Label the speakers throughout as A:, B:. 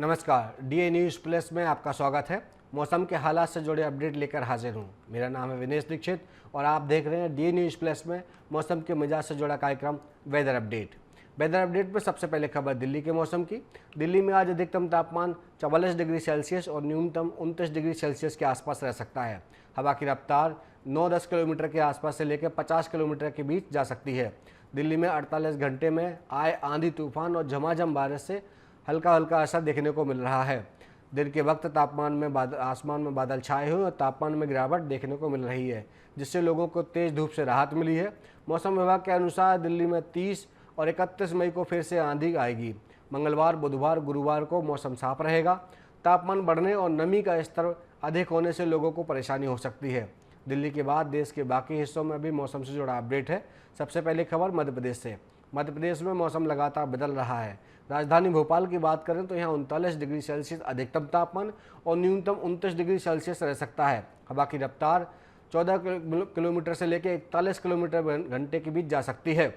A: नमस्कार, DA news plus में आपका स्वागत है। मौसम के हालात से जुड़े अपडेट लेकर हाजिर हूँ। मेरा नाम है विनेश दीक्षित और आप देख रहे हैं डीए न्यूज़ प्लस में मौसम के मिजाज से जुड़ा कार्यक्रम वेदर अपडेट। वेदर अपडेट में सबसे पहले खबर दिल्ली के मौसम की। दिल्ली में आज अधिकतम तापमान 44 डिग्री सेल्सियस और न्यूनतम 29 डिग्री सेल्सियस के आसपास रह सकता है। हवा की रफ्तार 9-10 किलोमीटर के आसपास से लेकर 50 किलोमीटर के बीच जा सकती है। दिल्ली में 48 घंटे में आए आंधी तूफान और झमाझम बारिश से हल्का हल्का असर देखने को मिल रहा है। दिन के वक्त तापमान में आसमान में बादल छाए हुए और तापमान में गिरावट देखने को मिल रही है, जिससे लोगों को तेज़ धूप से राहत मिली है। मौसम विभाग के अनुसार दिल्ली में 30 और 31 मई को फिर से आंधी आएगी। मंगलवार, बुधवार, गुरुवार को मौसम साफ रहेगा। तापमान बढ़ने और नमी का स्तर अधिक होने से लोगों को परेशानी हो सकती है। दिल्ली के बाद देश के बाकी हिस्सों में भी मौसम से जुड़ा अपडेट है। सबसे पहले खबर मध्य प्रदेश से। मध्य प्रदेश में मौसम लगातार बदल रहा है। राजधानी भोपाल की बात करें तो यहाँ 39 डिग्री सेल्सियस अधिकतम तापमान और न्यूनतम 29 डिग्री सेल्सियस रह सकता है। हवा की रफ्तार 14 किलोमीटर से लेकर 41 किलोमीटर घंटे के बीच जा सकती है।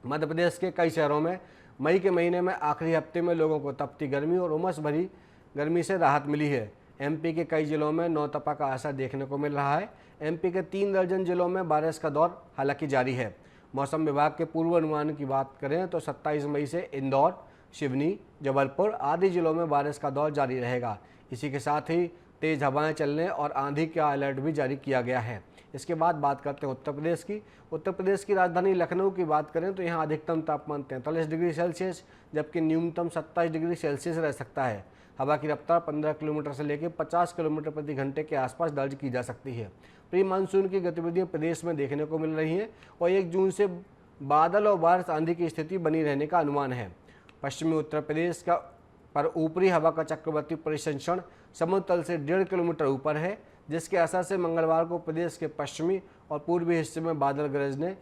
A: मध्य प्रदेश के कई शहरों में मई के महीने में आखिरी हफ्ते में लोगों को तपती गर्मी और उमस भरी गर्मी से राहत मिली है। एमपी के कई जिलों में नौतपा का असर देखने को मिल रहा है। एमपी के 3 दर्जन जिलों में बारिश का दौर हालांकि जारी है। मौसम विभाग के पूर्वानुमान की बात करें तो 27 मई से इंदौर, सिवनी, जबलपुर आदि जिलों में बारिश का दौर जारी रहेगा। इसी के साथ ही तेज़ हवाएं चलने और आंधी का अलर्ट भी जारी किया गया है। इसके बाद बात करते हैं उत्तर प्रदेश की। उत्तर प्रदेश की राजधानी लखनऊ की बात करें तो यहाँ अधिकतम तापमान 43 डिग्री सेल्सियस जबकि न्यूनतम 27 डिग्री सेल्सियस रह सकता है। हवा की रफ्तार 15 किलोमीटर से लेकर 50 किलोमीटर प्रति घंटे के आसपास दर्ज की जा सकती है। प्री मानसून की गतिविधियां प्रदेश में देखने को मिल रही हैं और 1 जून से बादल और बारिश आंधी की स्थिति बनी रहने का अनुमान है। पश्चिमी उत्तर प्रदेश का पर ऊपरी हवा का चक्रवर्ती परिसंचरण समुद्र तल से 1.5 किलोमीटर ऊपर है, जिसके असर से मंगलवार को प्रदेश के पश्चिमी और पूर्वी हिस्से में बादल गरजने,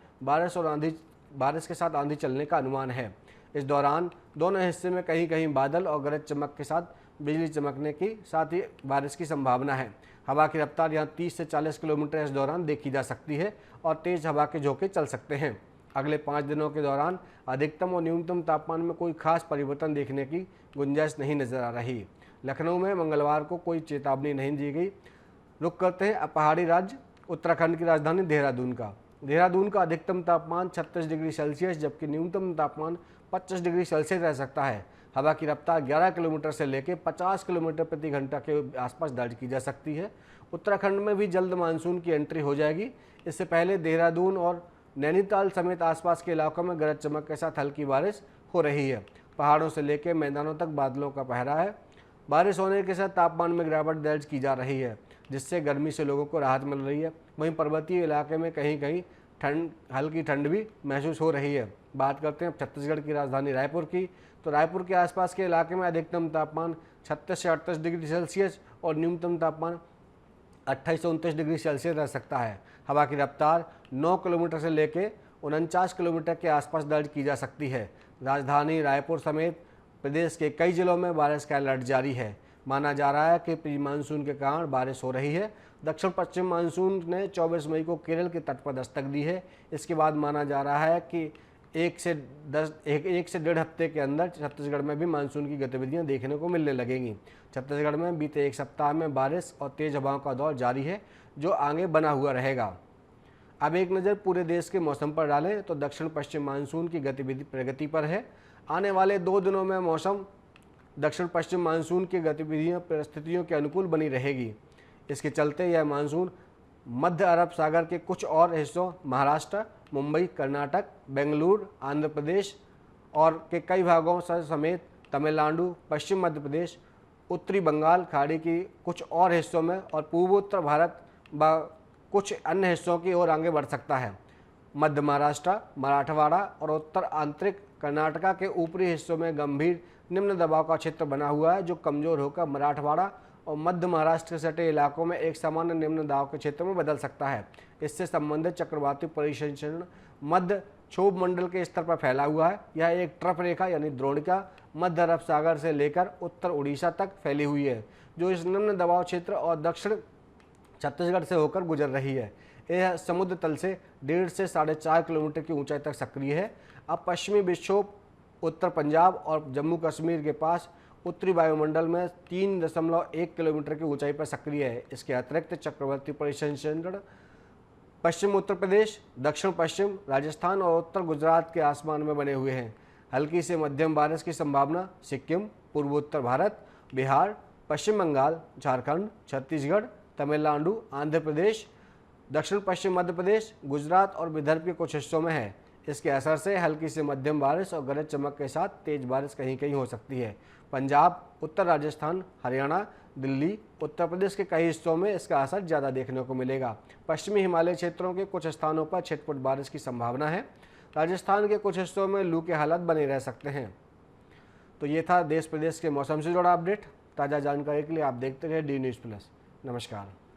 A: बारिश के साथ आंधी चलने का अनुमान है। इस दौरान दोनों हिस्से में कहीं कहीं बादल और गरज चमक के साथ बिजली चमकने की साथ ही बारिश की संभावना है। हवा की रफ्तार यहाँ 30 से 40 किलोमीटर इस दौरान देखी जा सकती है और तेज़ हवा के झोंके चल सकते हैं। अगले 5 दिनों के दौरान अधिकतम और न्यूनतम तापमान में कोई खास परिवर्तन देखने की गुंजाइश नहीं नजर आ रही। लखनऊ में मंगलवार को कोई चेतावनी नहीं दी गई। रुक करते हैं पहाड़ी राज्य उत्तराखंड की राजधानी देहरादून का अधिकतम तापमान 36 डिग्री सेल्सियस जबकि न्यूनतम तापमान 25 डिग्री सेल्सियस रह सकता है। हवा की रफ्तार 11 किलोमीटर से लेकर 50 किलोमीटर प्रति घंटा के आसपास दर्ज की जा सकती है। उत्तराखंड में भी जल्द मानसून की एंट्री हो जाएगी। इससे पहले देहरादून और नैनीताल समेत आसपास के इलाकों में गरज चमक के साथ हल्की बारिश हो रही है। पहाड़ों से लेकर मैदानों तक बादलों का पहरा है। बारिश होने के साथ तापमान में गिरावट दर्ज की जा रही है, जिससे गर्मी से लोगों को राहत मिल रही है। वहीं पर्वतीय इलाके में कहीं कहीं हल्की ठंड भी महसूस हो रही है। बात करते हैं छत्तीसगढ़ की राजधानी रायपुर की, तो रायपुर के आसपास के इलाके में अधिकतम तापमान 36 से 38 डिग्री सेल्सियस और न्यूनतम तापमान 28 से 29 डिग्री सेल्सियस रह सकता है। हवा की रफ्तार 9 किलोमीटर से लेकर 49 किलोमीटर के आसपास दर्ज की जा सकती है। राजधानी रायपुर समेत प्रदेश के कई जिलों में बारिश का अलर्ट जारी है। माना जा रहा है कि प्री मानसून के कारण बारिश हो रही है। दक्षिण पश्चिम मानसून ने 24 मई को केरल के तट पर दस्तक दी है। इसके बाद माना जा रहा है कि एक से 1.5 हफ्ते के अंदर छत्तीसगढ़ में भी मानसून की गतिविधियां देखने को मिलने लगेंगी। छत्तीसगढ़ में बीते 1 सप्ताह में बारिश और तेज हवाओं का दौर जारी है, जो आगे बना हुआ रहेगा। अब एक नज़र पूरे देश के मौसम पर डालें तो दक्षिण पश्चिम मानसून की गतिविधि प्रगति पर है। आने वाले 2 दिनों में मौसम दक्षिण पश्चिम मानसून की गतिविधियां परिस्थितियों के अनुकूल बनी रहेगी। इसके चलते यह मानसून मध्य अरब सागर के कुछ और हिस्सों महाराष्ट्र, मुंबई, कर्नाटक, बेंगलुरु, आंध्र प्रदेश और के कई भागों समेत तमिलनाडु, पश्चिम मध्य प्रदेश, उत्तरी बंगाल खाड़ी की कुछ और हिस्सों में और पूर्वोत्तर भारत व कुछ अन्य हिस्सों की ओर आगे बढ़ सकता है। मध्य महाराष्ट्र, मराठवाड़ा और उत्तर आंतरिक कर्नाटका के ऊपरी हिस्सों में गंभीर निम्न दबाव का क्षेत्र बना हुआ है, जो कमजोर होकर मराठवाड़ा और मध्य महाराष्ट्र के सटे इलाकों में एक सामान्य निम्न दबाव के क्षेत्र में बदल सकता है। इससे संबंधित चक्रवाती परिसंचरण मध्य क्षोभ मंडल के स्तर पर फैला हुआ है। यह एक ट्रफ रेखा यानी द्रोणिका मध्य अरब सागर से लेकर उत्तर उड़ीसा तक फैली हुई है, जो इस निम्न दबाव क्षेत्र और दक्षिण छत्तीसगढ़ से होकर गुजर रही है। यह समुद्र तल से 1.5 से 4.5 किलोमीटर की ऊंचाई तक सक्रिय है। अब पश्चिमी विक्षोभ उत्तर पंजाब और जम्मू कश्मीर के पास उत्तरी वायुमंडल में 3.1 किलोमीटर की ऊंचाई पर सक्रिय है। इसके अतिरिक्त चक्रवर्ती परिसंचरण पश्चिम उत्तर प्रदेश, दक्षिण पश्चिम राजस्थान और उत्तर गुजरात के आसमान में बने हुए हैं। हल्की से मध्यम बारिश की संभावना सिक्किम, पूर्वोत्तर भारत, बिहार, पश्चिम बंगाल, झारखंड, छत्तीसगढ़, तमिलनाडु, आंध्र प्रदेश, दक्षिण पश्चिम मध्य प्रदेश, गुजरात और विदर्भ के कुछ हिस्सों में है। इसके असर से हल्की से मध्यम बारिश और गरज चमक के साथ तेज बारिश कहीं कहीं हो सकती है। पंजाब, उत्तर राजस्थान, हरियाणा, दिल्ली, उत्तर प्रदेश के कई हिस्सों में इसका असर ज़्यादा देखने को मिलेगा। पश्चिमी हिमालय क्षेत्रों के कुछ स्थानों पर छिटपुट बारिश की संभावना है। राजस्थान के कुछ हिस्सों में लू के हालात बने रह सकते हैं। तो ये था देश प्रदेश के मौसम से जुड़ा अपडेट। ताज़ा जानकारी के लिए आप देखते रहे डी न्यूज़ प्लस। नमस्कार।